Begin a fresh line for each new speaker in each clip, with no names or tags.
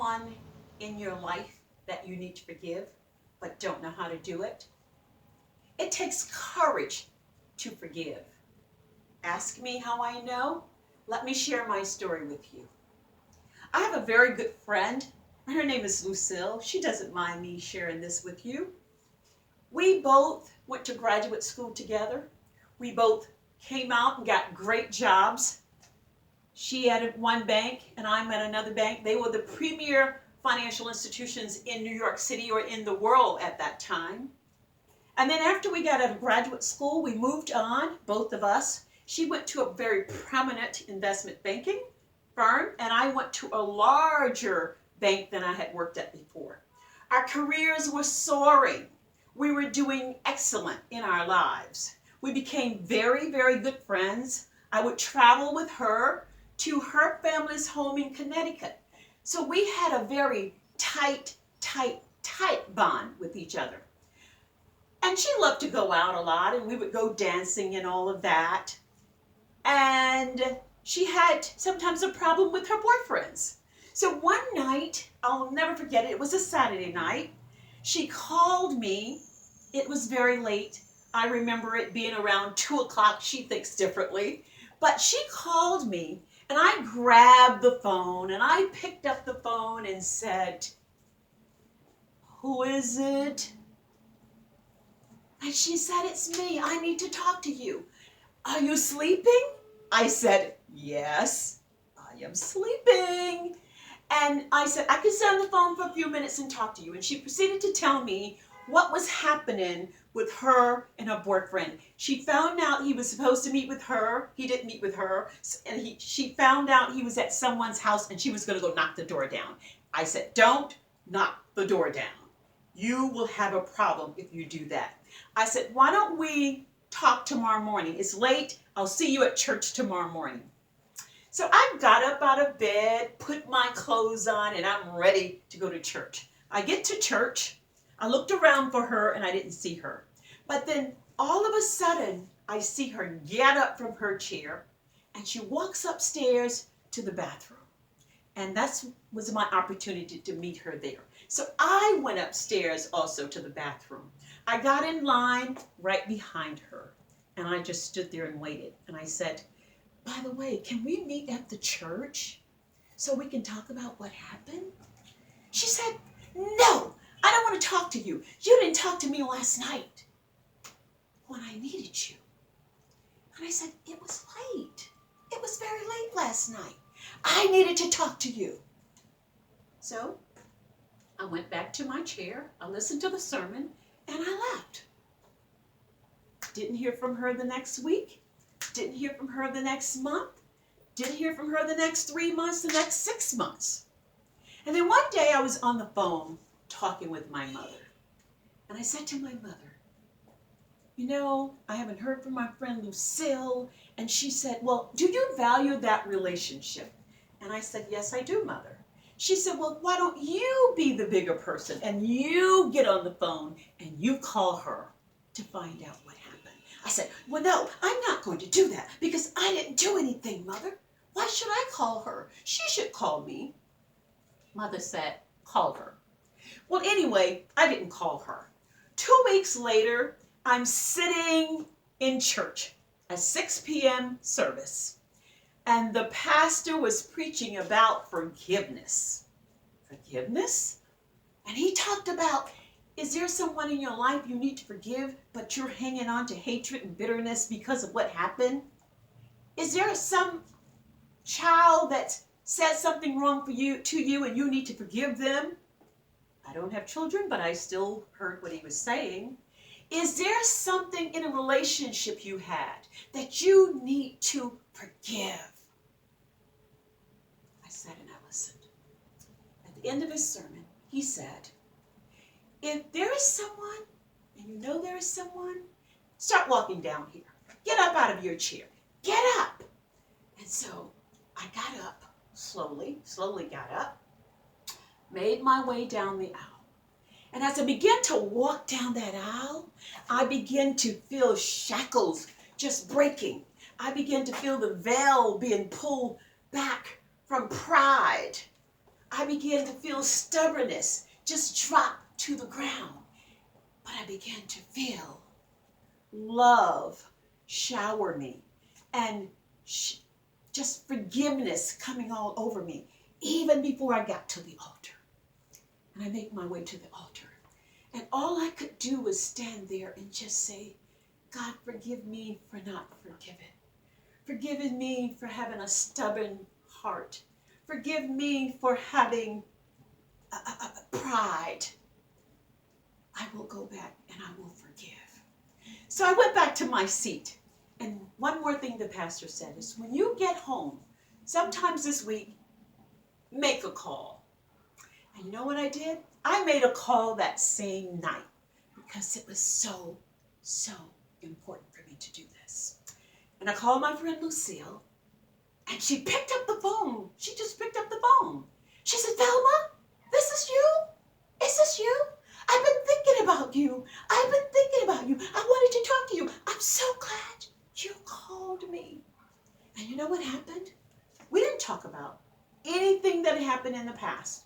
someone in your life that you need to forgive but don't know how to do it? It takes courage to forgive. Ask me how I know. Let me share my story with you. I have a very good friend. Her name is Lucille. She doesn't mind me sharing this with you. We both went to graduate school together. We both came out and got great jobs. She at one bank and I'm at another bank. They were the premier financial institutions in New York City or in the world at that time. And then after we got out of graduate school, we moved on, both of us. She went to a very prominent investment banking firm, and I went to a larger bank than I had worked at before. Our careers were soaring. We were doing excellent in our lives. We became very, very good friends. I would travel with her to her family's home in Connecticut. So we had a very tight bond with each other. And she loved to go out a lot, and we would go dancing and all of that. And she had sometimes a problem with her boyfriends. So one night, I'll never forget it, it was a Saturday night, she called me. It was very late. I remember it being around 2 o'clock. She thinks differently. But she called me, and I grabbed the phone, and I picked up the phone and said, "Who is it?" And she said, "It's me. I need to talk to you. Are you sleeping?" I said, "Yes, I am sleeping." And I said, "I could sit on the phone for a few minutes and talk to you." And she proceeded to tell me what was happening with her and her boyfriend. She found out he was supposed to meet with her. He didn't meet with her. And she found out he was at someone's house and she was going to go knock the door down. I said, "Don't knock the door down. You will have a problem if you do that." I said, "Why don't we talk tomorrow morning? It's late. I'll see you at church tomorrow morning." So I got up out of bed, put my clothes on, and I'm ready to go to church. I get to church. I looked around for her, and I didn't see her. But then all of a sudden, I see her get up from her chair, and she walks upstairs to the bathroom. And that was my opportunity to meet her there. So I went upstairs also to the bathroom. I got in line right behind her, and I just stood there and waited. And I said, "By the way, can we meet at the church so we can talk about what happened?" She said, "No, I don't want to talk to you. You didn't talk to me last night when I needed you." And I said, "It was late. It was very late last night. I needed to talk to you." So I went back to my chair. I listened to the sermon, and I left. Didn't hear from her the next week. Didn't hear from her the next month. Didn't hear from her the next 3 months, the next 6 months. And then one day I was on the phone talking with my mother. And I said to my mother, "You know, I haven't heard from my friend Lucille." And she said, "Well, do you value that relationship?" And I said, "Yes, I do, Mother." She said, "Well, why don't you be the bigger person and you get on the phone and you call her to find out what happened?" I said, "Well, no, I'm not going to do that because I didn't do anything, Mother. Why should I call her? She should call me." Mother said, "Call her." Well, anyway, I didn't call her. 2 weeks later, I'm sitting in church, a 6 p.m. service, and the pastor was preaching about forgiveness. Forgiveness? And he talked about, is there someone in your life you need to forgive, but you're hanging on to hatred and bitterness because of what happened? Is there some child that said something wrong to you and you need to forgive them? I don't have children, but I still heard what he was saying. Is there something in a relationship you had that you need to forgive? I sat and I listened. At the end of his sermon, he said, if there is someone, and you know there is someone, start walking down here. Get up out of your chair. Get up. And so I got up, slowly got up, made my way down the aisle. And as I began to walk down that aisle, I began to feel shackles just breaking. I began to feel the veil being pulled back from pride. I began to feel stubbornness just drop to the ground. But I began to feel love shower me and just forgiveness coming all over me, even before I got to the altar. And I make my way to the altar. And all I could do was stand there and just say, God, forgive me for not forgiving. Forgive me for having a stubborn heart. Forgive me for having pride. I will go back and I will forgive. So I went back to my seat. And one more thing the pastor said is, when you get home, sometimes this week, make a call. And you know what I did? I made a call that same night because it was so, so important for me to do this. And I called my friend Lucille, and she picked up the phone. She just picked up the phone. She said, Velma, this is you? Is this you? I've been thinking about you. I've been thinking about you. I wanted to talk to you. I'm so glad you called me. And you know what happened? We didn't talk about anything that happened in the past.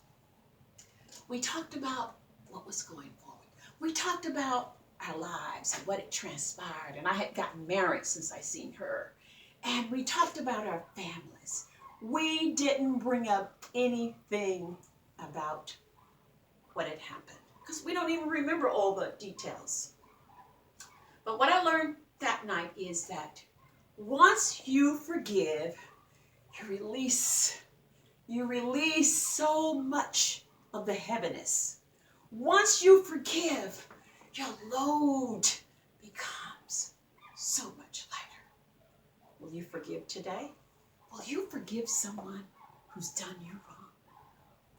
We talked about what was going forward. We talked about our lives and what had transpired. And I had gotten married since I seen her. And we talked about our families. We didn't bring up anything about what had happened, because we don't even remember all the details. But what I learned that night is that once you forgive, you release so much of the heaviness. Once you forgive, your load becomes so much lighter. Will you forgive today? Will you forgive someone who's done you wrong?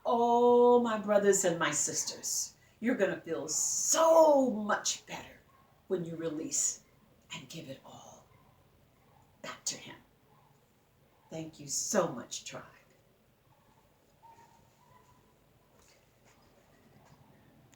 Oh, my brothers and my sisters, you're going to feel so much better when you release and give it all back to Him. Thank you so much, Tribe.